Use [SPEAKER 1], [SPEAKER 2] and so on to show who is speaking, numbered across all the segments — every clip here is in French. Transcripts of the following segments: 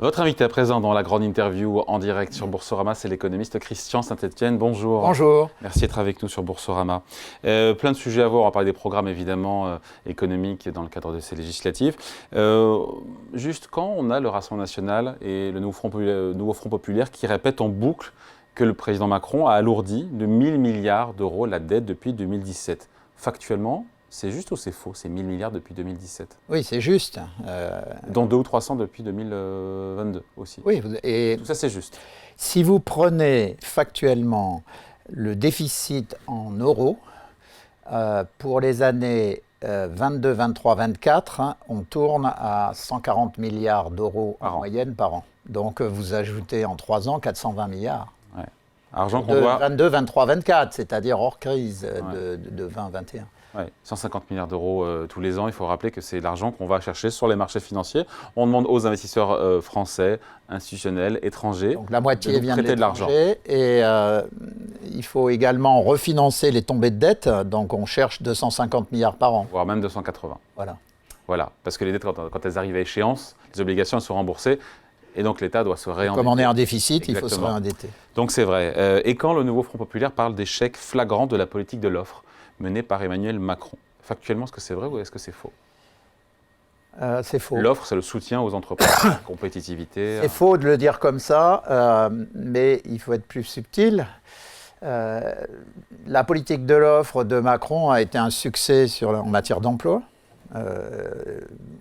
[SPEAKER 1] Votre invité à présent dans la grande interview en direct sur Boursorama, c'est l'économiste Christian Saint-Etienne. Bonjour.
[SPEAKER 2] Bonjour.
[SPEAKER 1] Merci d'être avec nous sur Boursorama. Plein de sujets à voir. On va parler des programmes évidemment économiques dans le cadre de ces législatives. Juste quand on a le Rassemblement national et le nouveau Front populaire qui répètent en boucle que le président Macron a alourdi de 1 000 milliards d'euros la dette depuis 2017. Factuellement, c'est juste ou c'est faux, c'est 1 000 milliards depuis 2017?
[SPEAKER 2] Oui, c'est juste.
[SPEAKER 1] Dont 200 ou 300 depuis 2022 aussi.
[SPEAKER 2] Oui, et
[SPEAKER 1] tout ça, c'est juste.
[SPEAKER 2] Si vous prenez factuellement le déficit en euros, pour les années 22, 23, 24, on tourne à 140 milliards d'euros en moyenne par an. Donc vous ajoutez en 3 ans 420 milliards.
[SPEAKER 1] Ouais. Argent qu'on doit...
[SPEAKER 2] 22, 23, 24, c'est-à-dire hors crise de 20, 21.
[SPEAKER 1] Ouais, 150 milliards d'euros tous les ans. Il faut rappeler que c'est l'argent qu'on va chercher sur les marchés financiers. On demande aux investisseurs français, institutionnels, étrangers,
[SPEAKER 2] donc la moitié
[SPEAKER 1] de
[SPEAKER 2] vient
[SPEAKER 1] prêter de l'argent.
[SPEAKER 2] Et il faut également refinancer les tombées de dette. Donc on cherche 250 milliards par an.
[SPEAKER 1] Voire même 280. Voilà. Parce que les dettes, quand elles arrivent à échéance, les obligations elles sont remboursées. Et donc l'État doit se réendetter.
[SPEAKER 2] Comme on est en déficit,
[SPEAKER 1] Exactement.
[SPEAKER 2] Il faut se réendetter.
[SPEAKER 1] Donc c'est vrai. Et quand le nouveau Front populaire parle d'échec flagrant de la politique de l'offre menée par Emmanuel Macron, factuellement, est-ce que c'est vrai ou est-ce que c'est faux?
[SPEAKER 2] C'est faux.
[SPEAKER 1] L'offre, c'est le soutien aux entreprises, la compétitivité.
[SPEAKER 2] C'est faux de le dire comme ça, mais il faut être plus subtil. La politique de l'offre de Macron a été un succès en matière d'emploi.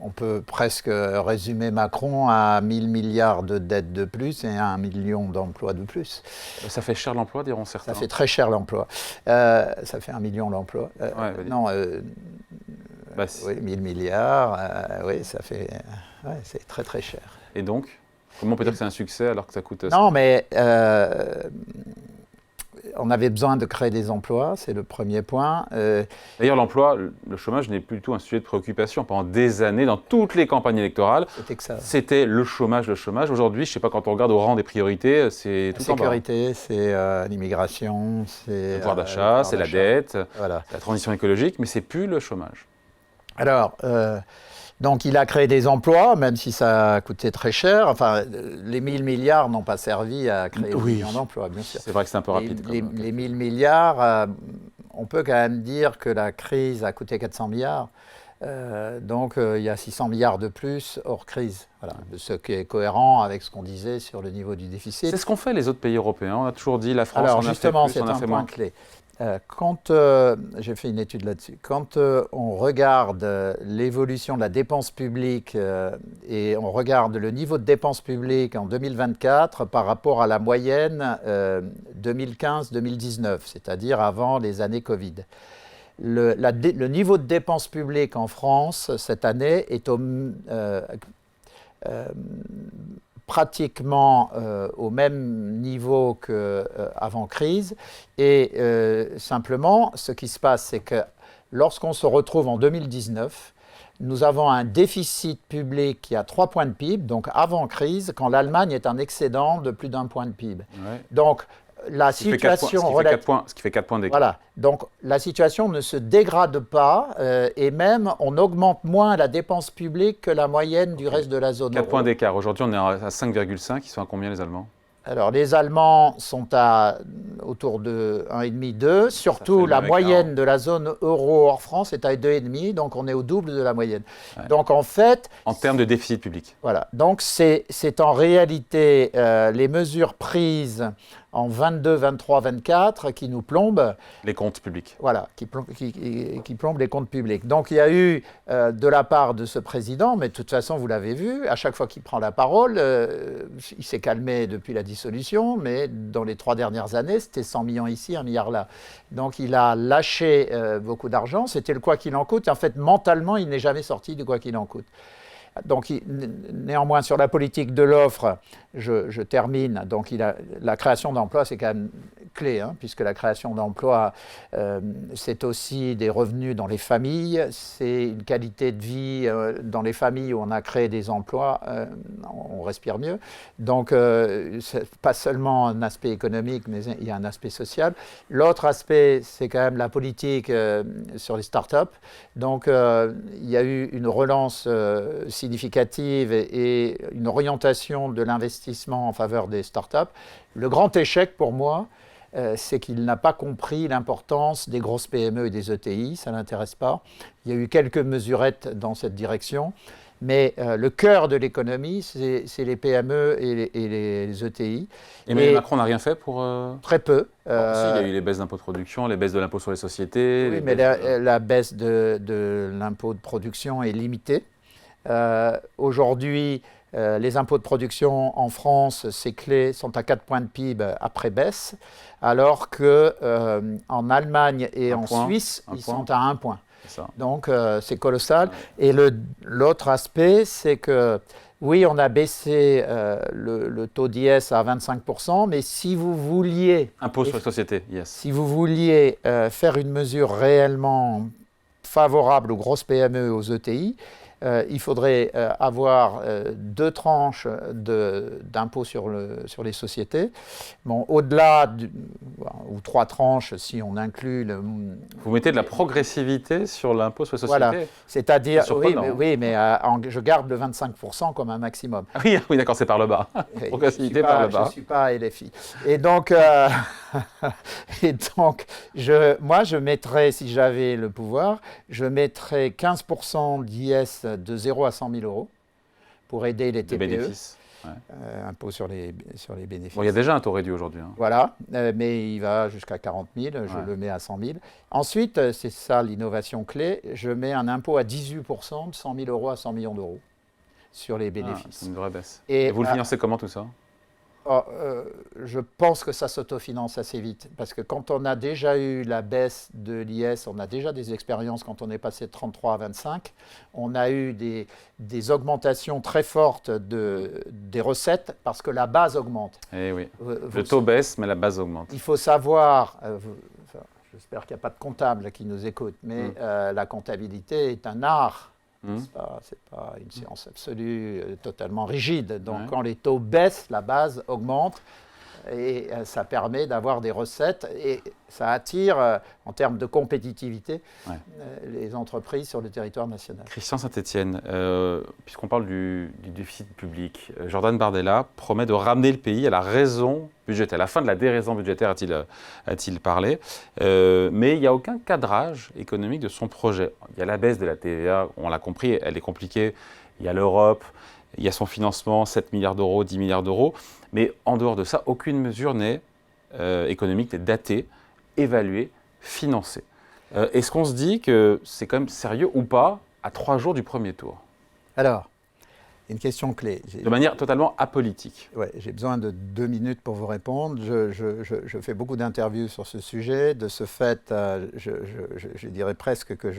[SPEAKER 2] On peut presque résumer Macron à 1 000 milliards de dettes de plus et à 1 million d'emplois de plus.
[SPEAKER 1] Ça fait cher l'emploi, diront certains.
[SPEAKER 2] Ça fait très cher l'emploi. Ça fait 1 million l'emploi. Oui, 1 000 milliards, oui, ça fait... c'est très très cher.
[SPEAKER 1] Et donc, comment on peut dire que c'est un succès alors que ça coûte...
[SPEAKER 2] Non, mais on avait besoin de créer des emplois, c'est le premier point.
[SPEAKER 1] D'ailleurs, l'emploi, le chômage n'est plus du tout un sujet de préoccupation. Pendant des années, dans toutes les campagnes électorales, c'était le chômage, le chômage. Aujourd'hui, je ne sais pas, quand on regarde au rang des priorités, c'est tout en bas.
[SPEAKER 2] La sécurité, c'est l'immigration, c'est...
[SPEAKER 1] Le pouvoir d'achat, c'est la dette,
[SPEAKER 2] voilà.
[SPEAKER 1] La transition écologique, mais ce n'est plus le chômage.
[SPEAKER 2] Alors... donc il a créé des emplois, même si ça a coûté très cher. Enfin, les 1 000 milliards n'ont pas servi à créer des millions d'emplois, bien sûr.
[SPEAKER 1] C'est vrai que c'est un peu rapide.
[SPEAKER 2] Les 1 000 milliards, on peut quand même dire que la crise a coûté 400 milliards. Donc il y a 600 milliards de plus hors crise. Voilà. Ce qui est cohérent avec ce qu'on disait sur le niveau du déficit.
[SPEAKER 1] C'est ce qu'ont fait les autres pays européens. On a toujours dit la France
[SPEAKER 2] Alors,
[SPEAKER 1] en a fait
[SPEAKER 2] justement,
[SPEAKER 1] plus, on a fait moins.
[SPEAKER 2] Clé. Quand j'ai fait une étude là-dessus, quand on regarde l'évolution de la dépense publique et on regarde le niveau de dépense publique en 2024 par rapport à la moyenne 2015-2019, c'est-à-dire avant les années Covid, le niveau de dépense publique en France cette année est pratiquement au même niveau qu'avant crise. Et simplement, ce qui se passe, c'est que lorsqu'on se retrouve en 2019, nous avons un déficit public qui a 3 points de PIB, donc avant crise, quand l'Allemagne est en excédent de plus d'1 point de PIB. Ouais. Donc, la situation
[SPEAKER 1] ce qui fait 4 points d'écart.
[SPEAKER 2] Voilà. Donc, la situation ne se dégrade pas et même on augmente moins la dépense publique que la moyenne du reste de la zone euro.
[SPEAKER 1] 4 points d'écart. Aujourd'hui, on est à 5,5. Ils sont à combien les Allemands?
[SPEAKER 2] Alors, les Allemands sont autour de 1,5-2. Surtout, la moyenne de la zone euro hors France est à 2,5. Donc, on est au double de la moyenne. Ouais. Donc, en fait...
[SPEAKER 1] En termes de déficit public.
[SPEAKER 2] Voilà. Donc, c'est en réalité les mesures prises en 22, 23, 24 qui nous plombent.
[SPEAKER 1] Les comptes publics.
[SPEAKER 2] Voilà, qui plombent les comptes publics. Donc, il y a eu de la part de ce président, mais de toute façon, vous l'avez vu, à chaque fois qu'il prend la parole, il s'est calmé depuis la dissolution, mais dans les 3 dernières années, c'était 100 millions ici, 1 milliard là. Donc, il a lâché beaucoup d'argent. C'était le quoi qu'il en coûte. En fait, mentalement, il n'est jamais sorti du quoi qu'il en coûte. Donc, néanmoins, sur la politique de l'offre, je termine. Donc, la création d'emplois, c'est quand même clé, puisque la création d'emplois, c'est aussi des revenus dans les familles, c'est une qualité de vie dans les familles où on a créé des emplois, on respire mieux. Donc, c'est pas seulement un aspect économique, mais il y a un aspect social. L'autre aspect, c'est quand même la politique sur les startups. Donc, il y a eu une relance significative et une orientation de l'investissement en faveur des startups. Le grand échec pour moi, c'est qu'il n'a pas compris l'importance des grosses PME et des ETI, ça ne l'intéresse pas. Il y a eu quelques mesurettes dans cette direction, mais le cœur de l'économie, c'est les PME et les ETI.
[SPEAKER 1] Emmanuel Macron n'a rien fait pour...
[SPEAKER 2] Très peu.
[SPEAKER 1] Si, il y a eu les baisses d'impôts de production, les baisses de l'impôt sur les sociétés...
[SPEAKER 2] Oui, mais la baisse de l'impôt de production est limitée. Aujourd'hui, les impôts de production en France, ces clés sont à 4 points de PIB après baisse, alors qu'en Allemagne et en Suisse, ils sont à 1 point. Donc, c'est colossal. Ouais. Et l'autre aspect, c'est que, oui, on a baissé le taux d'IS à 25%, mais si vous vouliez...
[SPEAKER 1] Impôt sur les sociétés, yes.
[SPEAKER 2] Si vous vouliez faire une mesure réellement favorable aux grosses PME et aux ETI, il faudrait avoir 2 tranches d'impôt sur les sociétés. Bon, au-delà, ou 3 tranches si on inclut
[SPEAKER 1] Vous mettez de la progressivité sur l'impôt sur les sociétés.
[SPEAKER 2] Voilà, c'est-à-dire, oui, mais je garde le 25% comme un maximum.
[SPEAKER 1] Ah oui, d'accord, c'est par le bas. Progressivité par le bas.
[SPEAKER 2] Je ne suis pas LFI. Et donc, moi, je mettrais, si j'avais le pouvoir, je mettrais 15% d'IS de 0 à 100 000 euros pour aider les TPE.
[SPEAKER 1] Bénéfices. Ouais.
[SPEAKER 2] Impôt sur les bénéfices.
[SPEAKER 1] Bon, il y a déjà un taux réduit aujourd'hui. Hein.
[SPEAKER 2] Voilà, mais il va jusqu'à 40 000, je le mets à 100 000. Ensuite, c'est ça l'innovation clé, je mets un impôt à 18% de 100 000 euros à 100 millions d'euros sur les bénéfices.
[SPEAKER 1] C'est une vraie baisse. Et vous le financez comment tout ça ?
[SPEAKER 2] Je pense que ça s'autofinance assez vite, parce que quand on a déjà eu la baisse de l'IS, on a déjà des expériences quand on est passé de 33 à 25, on a eu des augmentations très fortes des recettes, parce que la base augmente.
[SPEAKER 1] Eh oui, le taux baisse, mais la base augmente.
[SPEAKER 2] Il faut savoir, j'espère qu'il n'y a pas de comptable qui nous écoute, mais la comptabilité est un art. C'est pas une science absolue, totalement rigide. Donc, quand les taux baissent, la base augmente et ça permet d'avoir des recettes et ça attire, en termes de compétitivité, les entreprises sur le territoire national.
[SPEAKER 1] Christian Saint-Etienne, puisqu'on parle du déficit public, Jordan Bardella promet de ramener le pays à la raison budgétaire. À la fin de la déraison budgétaire, a-t-il parlé. Mais il n'y a aucun cadrage économique de son projet. Il y a la baisse de la TVA, on l'a compris, elle est compliquée. Il y a l'Europe, il y a son financement, 7 milliards d'euros, 10 milliards d'euros. Mais en dehors de ça, aucune mesure n'est économique, n'est datée, évaluée, financée. Est-ce qu'on se dit que c'est quand même sérieux ou pas à 3 jours du premier tour ?
[SPEAKER 2] Alors, une question clé.
[SPEAKER 1] De manière totalement apolitique.
[SPEAKER 2] Oui, j'ai besoin de 2 minutes pour vous répondre. Je fais beaucoup d'interviews sur ce sujet. De ce fait, je dirais presque que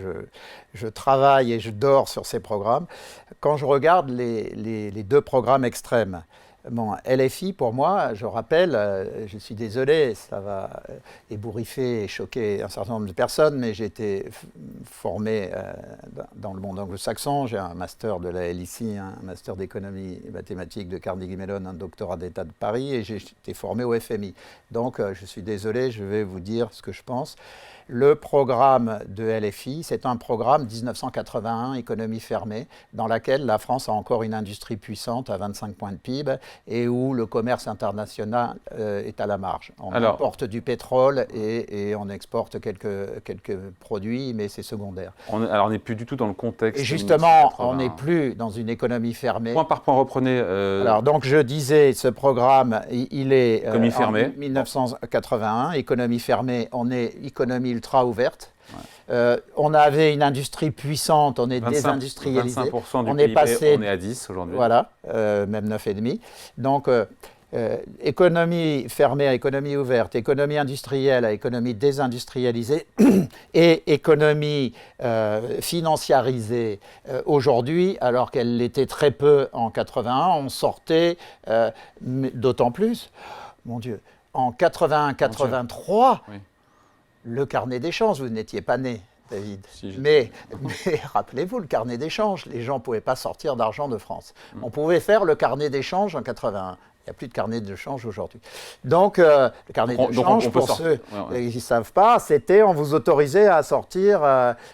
[SPEAKER 2] je travaille et je dors sur ces programmes. Quand je regarde les 2 programmes extrêmes, bon, LFI, pour moi, je rappelle, je suis désolé, ça va ébouriffer et choquer un certain nombre de personnes, mais j'ai été formé dans le monde anglo-saxon. J'ai un master de la LIC, un master d'économie et mathématiques de Carnegie Mellon, un doctorat d'État de Paris, et j'ai été formé au FMI. Donc, je suis désolé, je vais vous dire ce que je pense. Le programme de LFI, c'est un programme 1981, économie fermée, dans laquelle la France a encore une industrie puissante à 25 points de PIB et où le commerce international est à la marge. On importe du pétrole et on exporte quelques produits, mais c'est secondaire.
[SPEAKER 1] Alors on n'est plus du tout dans le contexte.
[SPEAKER 2] Et justement, on n'est plus dans une économie fermée.
[SPEAKER 1] Point par point, reprenez.
[SPEAKER 2] Alors donc je disais, ce programme, il est
[SPEAKER 1] économie fermée.
[SPEAKER 2] En 1981, économie fermée, on est économie ultra ouverte. Ouais. On avait une industrie puissante, on est désindustrialisé.
[SPEAKER 1] 25% du
[SPEAKER 2] on
[SPEAKER 1] PIB,
[SPEAKER 2] est passé,
[SPEAKER 1] on est à 10 aujourd'hui.
[SPEAKER 2] Voilà, même 9,5. Donc, économie fermée à économie ouverte, économie industrielle à économie désindustrialisée et économie financiarisée aujourd'hui, alors qu'elle l'était très peu en 81, on sortait d'autant plus, mon Dieu, en 81-83, oui. Le carnet d'échange, vous n'étiez pas né, David. Si, mais rappelez-vous, le carnet d'échange, les gens ne pouvaient pas sortir d'argent de France. On pouvait faire le carnet d'échange en 81. Il n'y a plus de carnet de change aujourd'hui. Donc, le carnet de change, pour ceux qui ne savent pas, c'était on vous autorisait à sortir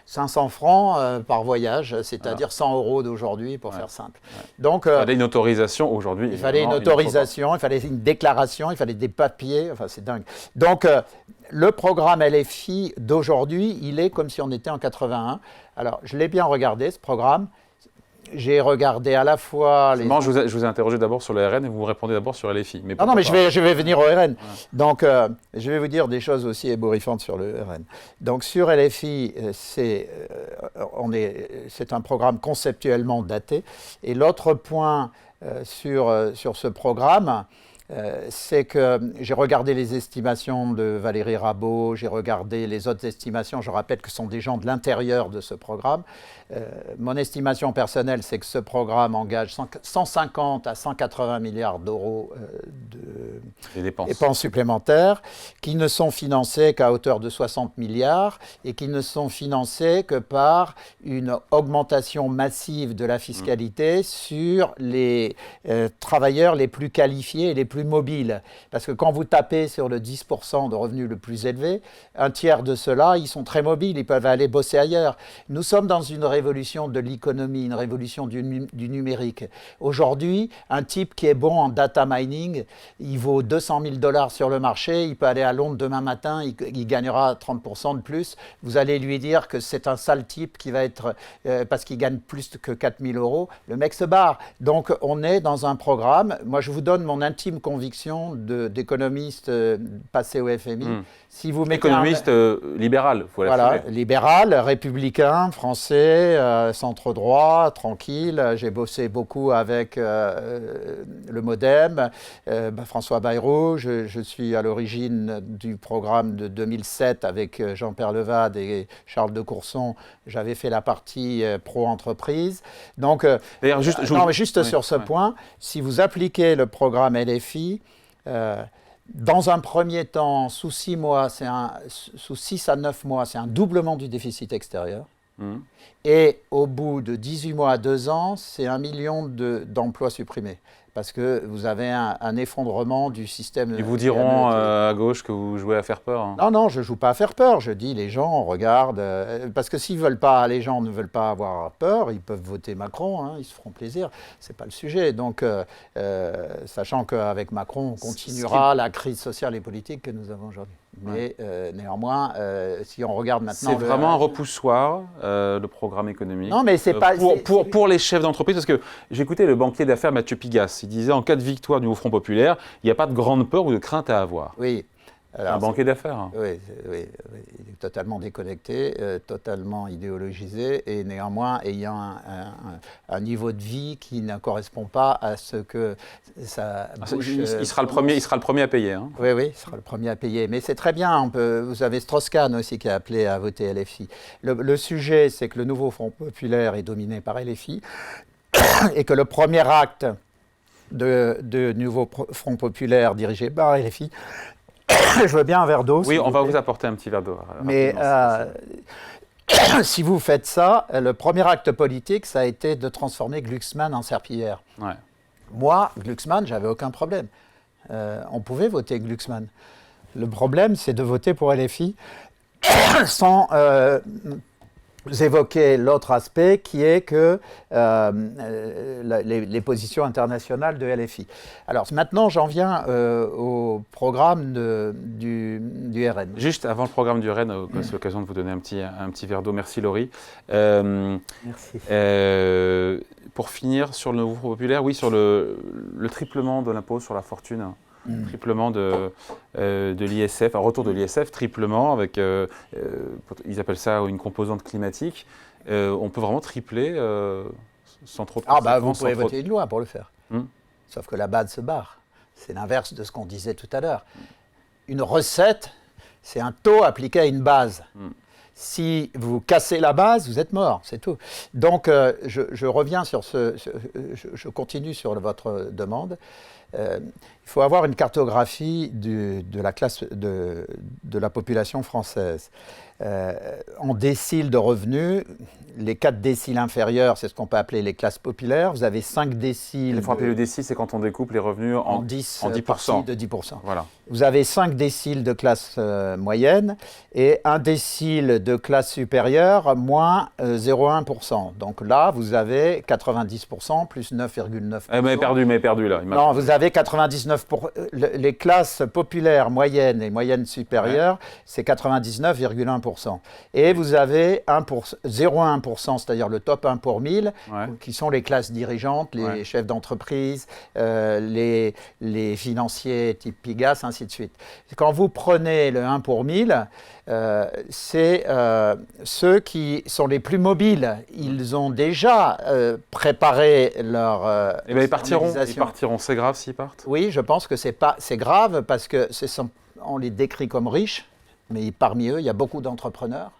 [SPEAKER 2] 500 francs par voyage, c'est-à-dire 100 € d'aujourd'hui, pour faire simple. Donc,
[SPEAKER 1] il fallait une autorisation aujourd'hui.
[SPEAKER 2] Il fallait une autorisation, il fallait une déclaration, il fallait des papiers, enfin c'est dingue. Donc, le programme LFI d'aujourd'hui, il est comme si on était en 81. Alors, je l'ai bien regardé, ce programme. J'ai regardé à la fois les...
[SPEAKER 1] Je vous ai interrogé d'abord sur le RN et vous me répondez d'abord sur LFI. Mais
[SPEAKER 2] non, mais je vais venir au RN. Donc, je vais vous dire des choses aussi ébouriffantes sur le RN. Donc, sur LFI, c'est un programme conceptuellement daté. Et l'autre point sur ce programme, c'est que j'ai regardé les estimations de Valérie Rabault, j'ai regardé les autres estimations, je rappelle que ce sont des gens de l'intérieur de ce programme. Mon estimation personnelle, c'est que ce programme engage 150 à 180 milliards d'euros de dépenses supplémentaires, qui ne sont financées qu'à hauteur de 60 milliards et qui ne sont financées que par une augmentation massive de la fiscalité sur les travailleurs les plus qualifiés et les plus mobiles. Parce que quand vous tapez sur le 10% de revenus le plus élevé, un tiers de ceux-là, ils sont très mobiles, ils peuvent aller bosser ailleurs. Nous sommes dans une révolution de l'économie, une révolution du numérique. Aujourd'hui, un type qui est bon en data mining, il vaut 200 000 $ sur le marché, il peut aller à Londres demain matin, il gagnera 30% de plus. Vous allez lui dire que c'est un sale type qui va être, parce qu'il gagne plus que 4 000 €, le mec se barre. Donc on est dans un programme, moi je vous donne mon intime conviction d'économiste passé au FMI. Si vous mettez
[SPEAKER 1] économiste libéral, faut
[SPEAKER 2] voilà, libéral, républicain, français, centre-droit, tranquille. J'ai bossé beaucoup avec le MoDem, François Bayrou. Je suis à l'origine du programme de 2007 avec Jean-Pierre Levade et Charles de Courson. J'avais fait la partie pro-entreprise. Donc, d'ailleurs, juste sur ce point, si vous appliquez le programme LFI, dans un premier temps, sous 6 mois, sous 6 à 9 mois, c'est un doublement du déficit extérieur. Et au bout de 18 mois à 2 ans, c'est 1 million d'emplois supprimés. Parce que vous avez un effondrement du système.
[SPEAKER 1] Ils vous diront à gauche que vous jouez à faire peur. Hein.
[SPEAKER 2] Non, non, je ne joue pas à faire peur. Je dis les gens regardent. Parce que s'ils veulent pas, les gens ne veulent pas avoir peur, ils peuvent voter Macron, hein, ils se feront plaisir. Ce n'est pas le sujet. Donc, sachant qu'avec Macron, on continuera la crise sociale et politique que nous avons aujourd'hui. Mais néanmoins, si on regarde maintenant...
[SPEAKER 1] C'est vraiment un repoussoir, le programme économique.
[SPEAKER 2] Non, mais c'est pas...
[SPEAKER 1] Pour les chefs d'entreprise, parce que j'écoutais le banquier d'affaires Mathieu Pigasse. Il disait, en cas de victoire du Nouveau Front Populaire, il n'y a pas de grande peur ou de crainte à avoir.
[SPEAKER 2] Oui.
[SPEAKER 1] Alors, un banquier d'affaires. Hein.
[SPEAKER 2] Oui, il est totalement déconnecté, totalement idéologisé et néanmoins ayant un niveau de vie qui ne correspond pas à ce que ça bouche.
[SPEAKER 1] Il sera le premier à payer. Hein.
[SPEAKER 2] Oui, il sera le premier à payer. Mais c'est très bien. Vous avez Strauss-Kahn aussi qui a appelé à voter LFI. Le sujet, c'est que le Nouveau Front Populaire est dominé par LFI et que le premier acte de Nouveau Front Populaire dirigé par LFI... Je veux bien un verre d'eau.
[SPEAKER 1] Oui, on va vous apporter un petit verre d'eau.
[SPEAKER 2] Mais si vous faites ça, le premier acte politique, ça a été de transformer Glucksmann en serpillière.
[SPEAKER 1] Ouais.
[SPEAKER 2] Moi, Glucksmann, j'avais aucun problème. On pouvait voter Glucksmann. Le problème, c'est de voter pour LFI sans évoquer l'autre aspect qui est que les positions internationales de LFI. Alors maintenant, j'en viens au programme du RN.
[SPEAKER 1] Juste avant le programme du RN, c'est l'occasion de vous donner un petit verre d'eau. Merci Laurie. Merci. Pour finir, sur le Nouveau Front Populaire, oui, sur le triplement de l'impôt sur la fortune. Triplement de l'ISF, un retour de l'ISF, triplement avec, ils appellent ça une composante climatique. On peut vraiment tripler sans trop de
[SPEAKER 2] vous pouvez voter une loi pour le faire. Sauf que la base se barre. C'est l'inverse de ce qu'on disait tout à l'heure. Une recette, c'est un taux appliqué à une base. Si vous cassez la base, vous êtes mort, c'est tout. Donc, je reviens sur je continue sur votre demande. Il faut avoir une cartographie de la classe de la population française. En décile de revenus, les 4 déciles inférieurs, c'est ce qu'on peut appeler les classes populaires. Vous avez 5 déciles.
[SPEAKER 1] Il faut rappeler le décile, c'est quand on découpe les revenus en 10%.
[SPEAKER 2] Parties de 10%.
[SPEAKER 1] Voilà.
[SPEAKER 2] Vous avez 5 déciles de classe moyenne et 1 décile de classe supérieure moins 0,1%. Donc là, vous avez 90% plus 9,9%.
[SPEAKER 1] Elle m'avait perdu là.
[SPEAKER 2] Non, vous avez 99%. Les classes populaires moyennes et moyennes supérieures, c'est 99,1%. Et vous avez 0,1%, c'est-à-dire le top 1 pour 1000, qui sont les classes dirigeantes, les chefs d'entreprise, les financiers type Pigas, ainsi de suite. Quand vous prenez le 1 pour 1000, c'est ceux qui sont les plus mobiles. Ils ont déjà préparé leur
[SPEAKER 1] ils partiront, c'est grave s'ils partent?
[SPEAKER 2] Oui, je pense que c'est grave parce que on les décrit comme riches, mais parmi eux, il y a beaucoup d'entrepreneurs.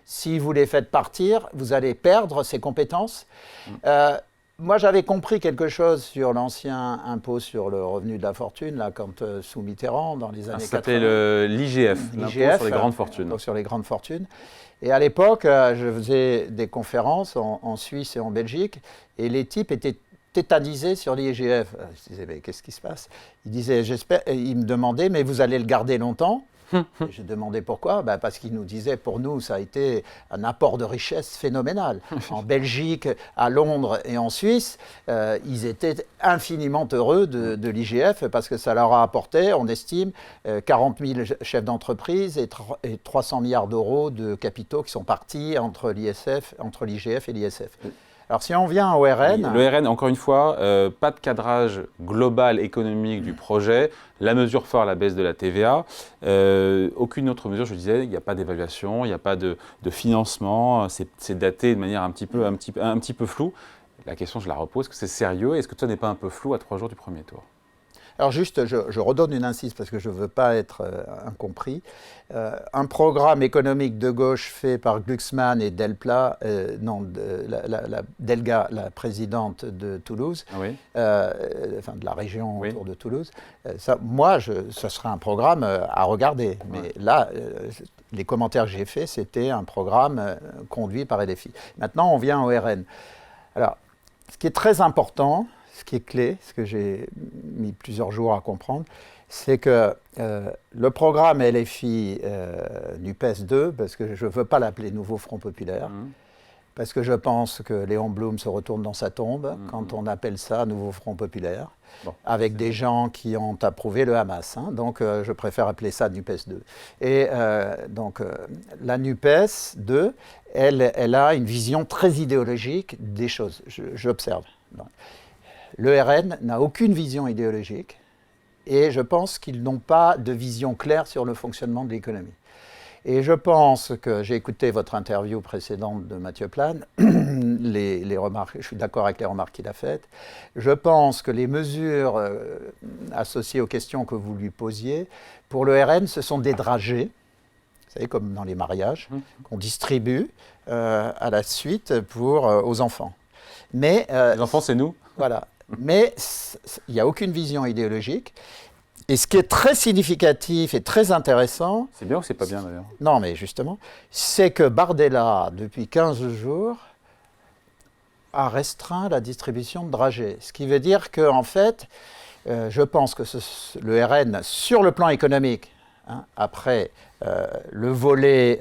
[SPEAKER 2] Si vous les faites partir, vous allez perdre ces compétences. Moi, j'avais compris quelque chose sur l'ancien impôt sur le revenu de la fortune, là, quand sous Mitterrand, dans les années 80.
[SPEAKER 1] Ça s'appelait l'IGF, l'impôt sur les grandes fortunes.
[SPEAKER 2] Donc sur les grandes fortunes. Et à l'époque, je faisais des conférences en Suisse et en Belgique, et les types étaient tétanisés sur l'IGF. Je disais, mais qu'est-ce qui se passe? Ils me demandaient, mais vous allez le garder longtemps? J'ai demandé pourquoi, parce qu'ils nous disaient, pour nous, ça a été un apport de richesse phénoménal. En Belgique, à Londres et en Suisse, ils étaient infiniment heureux de l'IGF parce que ça leur a apporté, on estime, 40 000 chefs d'entreprise et 300 milliards d'euros de capitaux qui sont partis entre l'IGF et l'ISF. Alors si on vient au RN...
[SPEAKER 1] Le RN, encore une fois, pas de cadrage global économique du projet, la mesure phare, la baisse de la TVA, aucune autre mesure, je disais, il n'y a pas d'évaluation, il n'y a pas de financement, c'est daté de manière un petit peu floue. La question, je la repose, est-ce que c'est sérieux? Est-ce que ça n'est pas un peu flou à 3 jours du premier tour?
[SPEAKER 2] Alors juste, je redonne une insiste parce que je ne veux pas être incompris. Un programme économique de gauche fait par Glucksmann et Delga, la présidente de Toulouse, enfin de la région autour de Toulouse, ça serait un programme à regarder. Mais là, les commentaires que j'ai faits, c'était un programme conduit par LFI. Maintenant, on vient au RN. Alors, ce qui est très important, ce qui est clé, ce que j'ai mis plusieurs jours à comprendre, c'est que le programme LFI NUPES 2, parce que je ne veux pas l'appeler Nouveau Front Populaire, parce que je pense que Léon Blum se retourne dans sa tombe quand on appelle ça Nouveau Front Populaire, avec des gens qui ont approuvé le Hamas. Donc je préfère appeler ça NUPES 2. Et donc la NUPES 2, elle a une vision très idéologique des choses, j'observe. Le RN n'a aucune vision idéologique et je pense qu'ils n'ont pas de vision claire sur le fonctionnement de l'économie. Et je pense que, j'ai écouté votre interview précédente de Mathieu Plane, les remarques, je suis d'accord avec les remarques qu'il a faites. Je pense que les mesures associées aux questions que vous lui posiez, pour le RN, ce sont des dragées, vous savez, comme dans les mariages, qu'on distribue à la suite aux enfants. Mais,
[SPEAKER 1] les enfants, c'est nous.
[SPEAKER 2] Voilà. Mais il n'y a aucune vision idéologique. Et ce qui est très significatif et très intéressant...
[SPEAKER 1] C'est bien ou c'est pas bien d'ailleurs?
[SPEAKER 2] Non, mais justement, c'est que Bardella, depuis 15 jours, a restreint la distribution de dragées. Ce qui veut dire qu'en fait, je pense que le RN, sur le plan économique, après le volet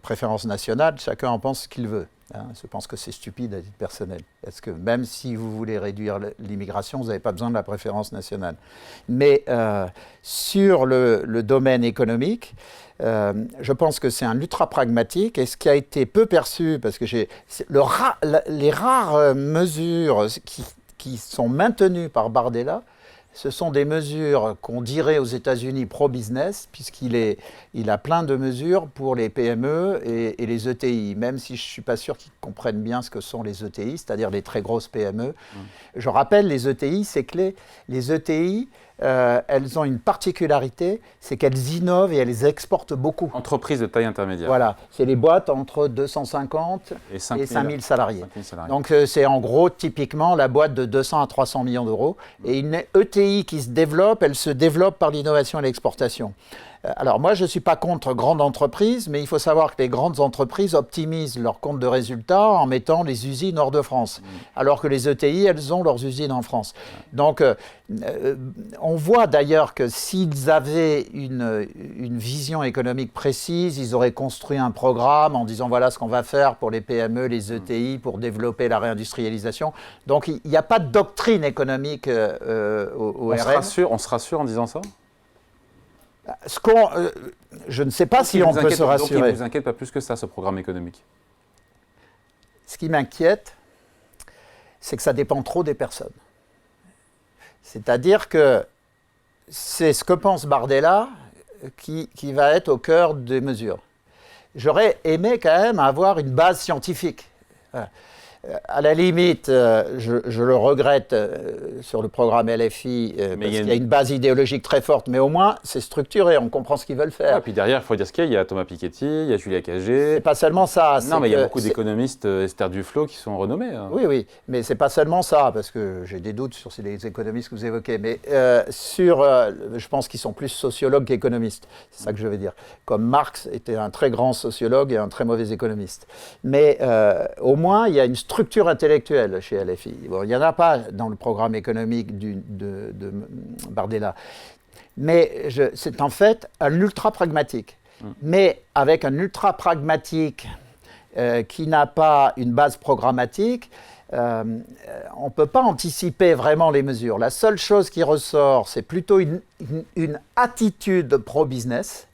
[SPEAKER 2] préférence nationale, chacun en pense ce qu'il veut. Je pense que c'est stupide à titre personnel. Parce que même si vous voulez réduire l'immigration, vous n'avez pas besoin de la préférence nationale. Mais sur le domaine économique, je pense que c'est un ultra pragmatique. Et ce qui a été peu perçu, parce que les rares mesures qui sont maintenues par Bardella, ce sont des mesures qu'on dirait aux États-Unis pro-business, puisqu'il a plein de mesures pour les PME et les ETI, même si je ne suis pas sûr qu'ils comprennent bien ce que sont les ETI, c'est-à-dire les très grosses PME. Je rappelle, les ETI, c'est que les ETI, elles ont une particularité, c'est qu'elles innovent et elles exportent beaucoup.
[SPEAKER 1] Entreprises de taille intermédiaire.
[SPEAKER 2] Voilà, c'est les boîtes entre 250 et 5000 salariés. Donc c'est en gros typiquement la boîte de 200 à 300 millions d'euros. Et une ETI qui se développe, elle se développe par l'innovation et l'exportation. Alors moi, je ne suis pas contre grandes entreprises, mais il faut savoir que les grandes entreprises optimisent leur compte de résultat en mettant les usines hors de France, alors que les ETI, elles ont leurs usines en France. Donc on voit d'ailleurs que s'ils avaient une vision économique précise, ils auraient construit un programme en disant voilà ce qu'on va faire pour les PME, les ETI, pour développer la réindustrialisation. Donc il n'y a pas de doctrine économique au RN.
[SPEAKER 1] On se rassure en disant ça?
[SPEAKER 2] Je ne sais pas si on peut se rassurer.
[SPEAKER 1] Donc il ne vous inquiète pas plus que ça, ce programme économique?
[SPEAKER 2] Ce qui m'inquiète, c'est que ça dépend trop des personnes. C'est-à-dire que c'est ce que pense Bardella qui va être au cœur des mesures. J'aurais aimé quand même avoir une base scientifique. Voilà. À la limite, je le regrette sur le programme LFI, parce qu'il y a une base idéologique très forte, mais au moins c'est structuré, on comprend ce qu'ils veulent faire.
[SPEAKER 1] Et puis derrière, il faut dire ce qu'il y a. Il y a Thomas Piketty, il y a Julia Cagé.
[SPEAKER 2] C'est pas seulement ça.
[SPEAKER 1] Non, mais il y a beaucoup d'économistes, Esther Duflo, qui sont renommés. Hein.
[SPEAKER 2] Oui, mais c'est pas seulement ça, parce que j'ai des doutes sur les économistes que vous évoquez, mais je pense qu'ils sont plus sociologues qu'économistes, c'est ça que je veux dire. Comme Marx était un très grand sociologue et un très mauvais économiste. Mais au moins, il y a une structure intellectuelle chez LFI. Bon, il n'y en a pas dans le programme économique de Bardella. Mais c'est en fait un ultra-pragmatique. Mais avec un ultra-pragmatique qui n'a pas une base programmatique, on ne peut pas anticiper vraiment les mesures. La seule chose qui ressort, c'est plutôt une attitude pro-business.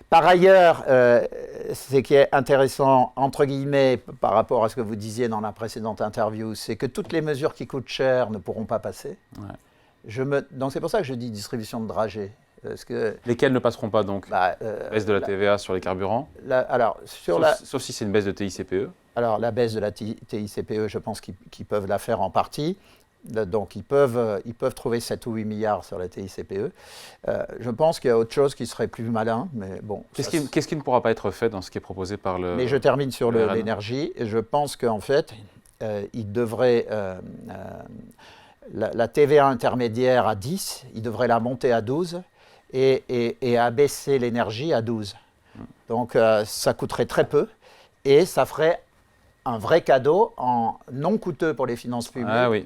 [SPEAKER 2] Par ailleurs, ce qui est intéressant, entre guillemets, par rapport à ce que vous disiez dans la précédente interview, c'est que toutes les mesures qui coûtent cher ne pourront pas passer. Ouais. Donc c'est pour ça que je dis distribution de dragées.
[SPEAKER 1] Lesquelles ne passeront pas donc? Baisse de la TVA sur les carburants? Sauf si c'est une baisse de TICPE.
[SPEAKER 2] Alors la baisse de la TICPE, je pense qu'ils peuvent la faire en partie. Donc ils peuvent trouver 7 ou 8 milliards sur la TICPE. Je pense qu'il y a autre chose qui serait plus malin, mais bon.
[SPEAKER 1] Qu'est-ce qui ne pourra pas être fait dans ce qui est proposé par le...
[SPEAKER 2] Mais je termine sur l'énergie. Et je pense qu'en fait, il devrait... la TVA intermédiaire à 10, il devrait la monter à 12 et abaisser l'énergie à 12. Donc ça coûterait très peu et ça ferait un vrai cadeau non coûteux pour les finances publiques,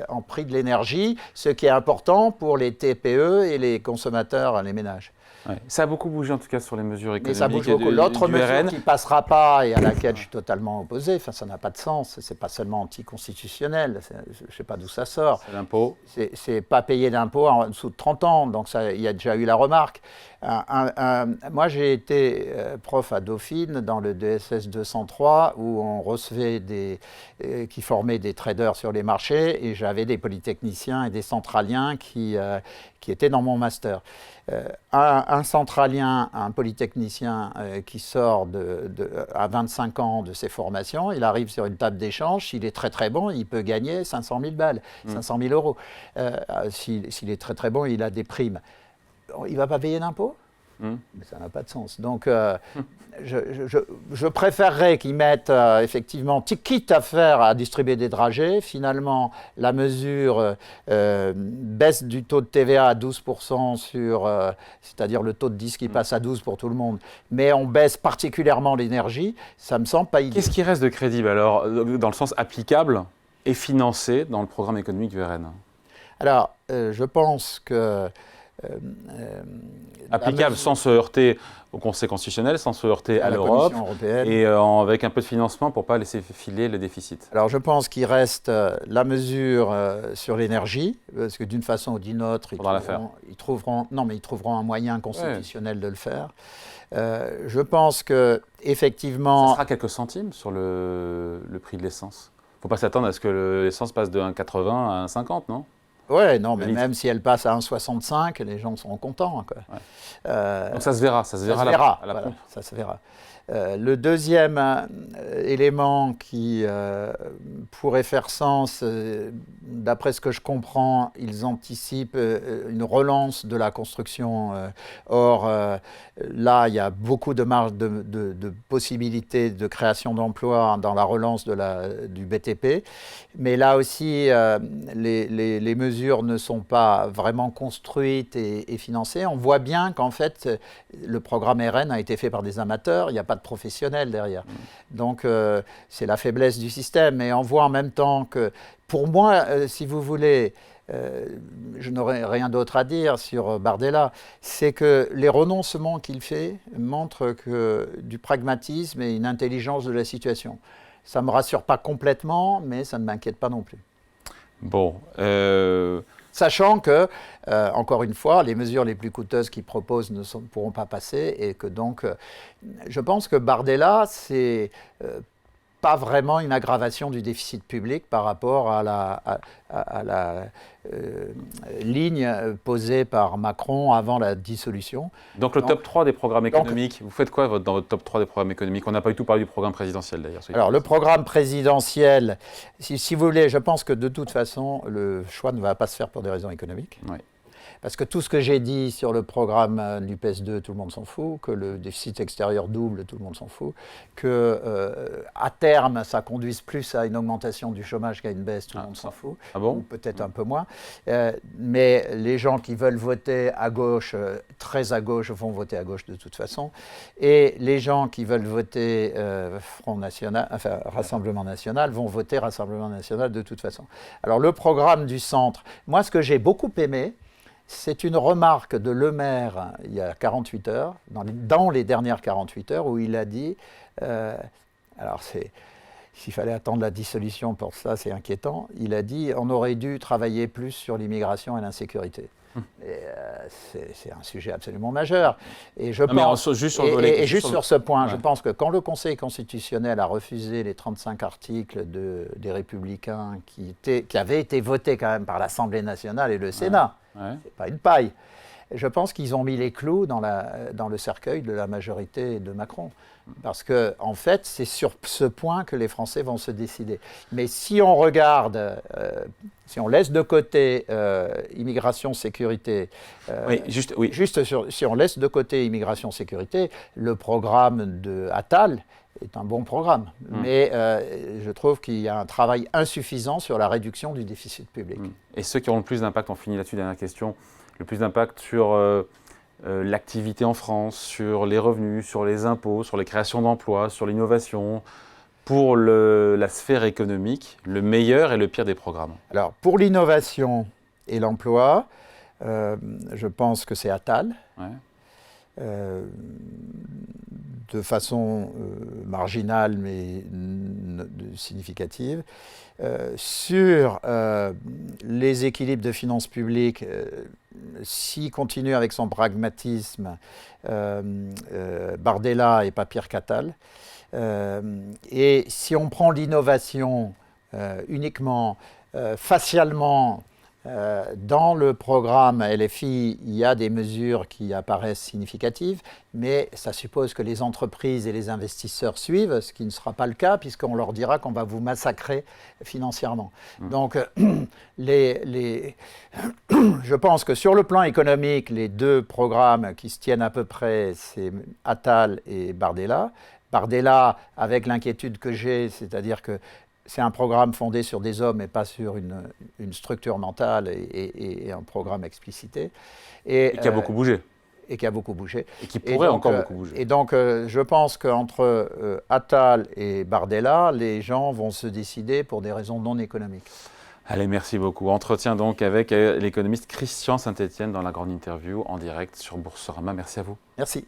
[SPEAKER 2] en prix de l'énergie, ce qui est important pour les TPE et les consommateurs, les ménages.
[SPEAKER 1] Ouais. Ça a beaucoup bougé en tout cas sur les mesures économiques.
[SPEAKER 2] Mais ça bouge beaucoup. L'autre mesure qui ne passera pas et à laquelle je suis totalement opposé, ça n'a pas de sens, c'est pas seulement anticonstitutionnel, je ne sais pas d'où ça sort.
[SPEAKER 1] C'est l'impôt.
[SPEAKER 2] C'est pas payer d'impôt en dessous de 30 ans, donc il y a déjà eu la remarque. Moi j'ai été prof à Dauphine dans le DSS 203 où on recevait qui formaient des traders sur les marchés et j'avais des polytechniciens et des centraliens qui étaient dans mon master. Un centralien, un polytechnicien qui sort à 25 ans de ses formations, il arrive sur une table d'échange, s'il est très très bon, il peut gagner 500 000 balles, 500 000 euros. S'il est très très bon, il a des primes. Il ne va pas payer d'impôts? Mais ça n'a pas de sens. Donc, je préférerais qu'ils mettent effectivement, quitte à distribuer des dragées, finalement, la mesure baisse du taux de TVA à 12%, c'est-à-dire le taux de 10 qui passe à 12 pour tout le monde, mais on baisse particulièrement l'énergie, ça me semble pas idéal.
[SPEAKER 1] Qu'est-ce qui reste de crédible alors, dans le sens applicable et financé dans le programme économique du RN? Alors,
[SPEAKER 2] je pense que...
[SPEAKER 1] applicable sans se heurter au Conseil constitutionnel, sans se heurter à l'Europe, et avec un peu de financement pour ne pas laisser filer le déficit.
[SPEAKER 2] Alors je pense qu'il reste la mesure sur l'énergie, parce que d'une façon ou d'une autre, ils trouveront un moyen constitutionnel de le faire. Je pense qu'effectivement...
[SPEAKER 1] Ça sera quelques centimes sur le prix de l'essence. Il ne faut pas s'attendre à ce que l'essence passe de 1,80 à 1,50, non?
[SPEAKER 2] Oui, non, mais même si elle passe à 1,65, les gens seront contents. Quoi.
[SPEAKER 1] Ouais. Donc ça se verra, à la pompe.
[SPEAKER 2] Ça se verra. Le deuxième élément qui pourrait faire sens, d'après ce que je comprends, ils anticipent une relance de la construction. Or, là, il y a beaucoup de marge de possibilités de création d'emplois dans la relance du BTP. Mais là aussi, les mesures ne sont pas vraiment construites et financées. On voit bien qu'en fait, le programme RN a été fait par des amateurs, il n'y a pas de professionnels derrière. Donc, c'est la faiblesse du système. Et on voit en même temps que, pour moi, si vous voulez, je n'aurais rien d'autre à dire sur Bardella, c'est que les renoncements qu'il fait montrent du pragmatisme et une intelligence de la situation. Ça ne me rassure pas complètement, mais ça ne m'inquiète pas non plus.
[SPEAKER 1] Bon.
[SPEAKER 2] Sachant que, encore une fois, les mesures les plus coûteuses qu'il propose ne pourront pas passer et que donc, je pense que Bardella, c'est pas vraiment une aggravation du déficit public par rapport à la ligne posée par Macron avant la dissolution.
[SPEAKER 1] Donc le top 3 des programmes économiques, vous faites quoi dans votre top 3 des programmes économiques? On n'a pas du tout parlé du programme présidentiel d'ailleurs.
[SPEAKER 2] Alors le programme présidentiel, si vous voulez, je pense que de toute façon, le choix ne va pas se faire pour des raisons économiques.
[SPEAKER 1] Oui.
[SPEAKER 2] Parce que tout ce que j'ai dit sur le programme du PES2, tout le monde s'en fout, que le déficit extérieur double, tout le monde s'en fout, qu'à terme, ça conduise plus à une augmentation du chômage qu'à une baisse, tout le monde s'en fout,
[SPEAKER 1] bon
[SPEAKER 2] ou peut-être un peu moins. Mais les gens qui veulent voter à gauche, très à gauche, vont voter à gauche de toute façon. Et les gens qui veulent voter Front National, enfin Rassemblement National, vont voter Rassemblement National de toute façon. Alors le programme du centre, moi ce que j'ai beaucoup aimé, c'est une remarque de Le Maire il y a 48 heures, dans les dernières 48 heures, où il a dit, alors s'il fallait attendre la dissolution pour ça, c'est inquiétant, il a dit on aurait dû travailler plus sur l'immigration et l'insécurité. C'est un sujet absolument majeur. Et je pense, juste sur ce point, je pense que quand le Conseil constitutionnel a refusé les 35 articles des Républicains qui avaient été votés quand même par l'Assemblée nationale et le Sénat, c'est pas une paille. Je pense qu'ils ont mis les clous dans le cercueil de la majorité de Macron. Parce que, en fait, c'est sur ce point que les Français vont se décider. Mais si on regarde, si on laisse de côté immigration, sécurité, si on laisse de côté immigration, sécurité, le programme de Attal est un bon programme. Mais je trouve qu'il y a un travail insuffisant sur la réduction du déficit public.
[SPEAKER 1] Et ceux qui auront le plus d'impact, on finit là-dessus, dernière question, le plus d'impact sur l'activité en France, sur les revenus, sur les impôts, sur les créations d'emplois, sur l'innovation, pour la sphère économique, le meilleur et le pire des programmes?
[SPEAKER 2] Alors, pour l'innovation et l'emploi, je pense que c'est Attal. De façon marginale mais significative. Sur les équilibres de finances publiques, s'il continue avec son pragmatisme, Bardella n'est pas pire qu'Attal. Et si on prend l'innovation uniquement, facialement, dans le programme LFI, il y a des mesures qui apparaissent significatives, mais ça suppose que les entreprises et les investisseurs suivent, ce qui ne sera pas le cas, puisqu'on leur dira qu'on va vous massacrer financièrement. Donc, je pense que sur le plan économique, les deux programmes qui se tiennent à peu près, c'est Attal et Bardella. Bardella, avec l'inquiétude que j'ai, c'est-à-dire que c'est un programme fondé sur des hommes et pas sur une structure mentale et un programme explicité.
[SPEAKER 1] Et qui a beaucoup bougé.
[SPEAKER 2] Et qui a beaucoup bougé.
[SPEAKER 1] Et qui pourrait encore beaucoup bouger.
[SPEAKER 2] Et donc, je pense qu'entre Attal et Bardella, les gens vont se décider pour des raisons non économiques.
[SPEAKER 1] Allez, merci beaucoup. Entretien donc avec l'économiste Christian Saint-Etienne dans la grande interview en direct sur Boursorama. Merci à vous.
[SPEAKER 2] Merci.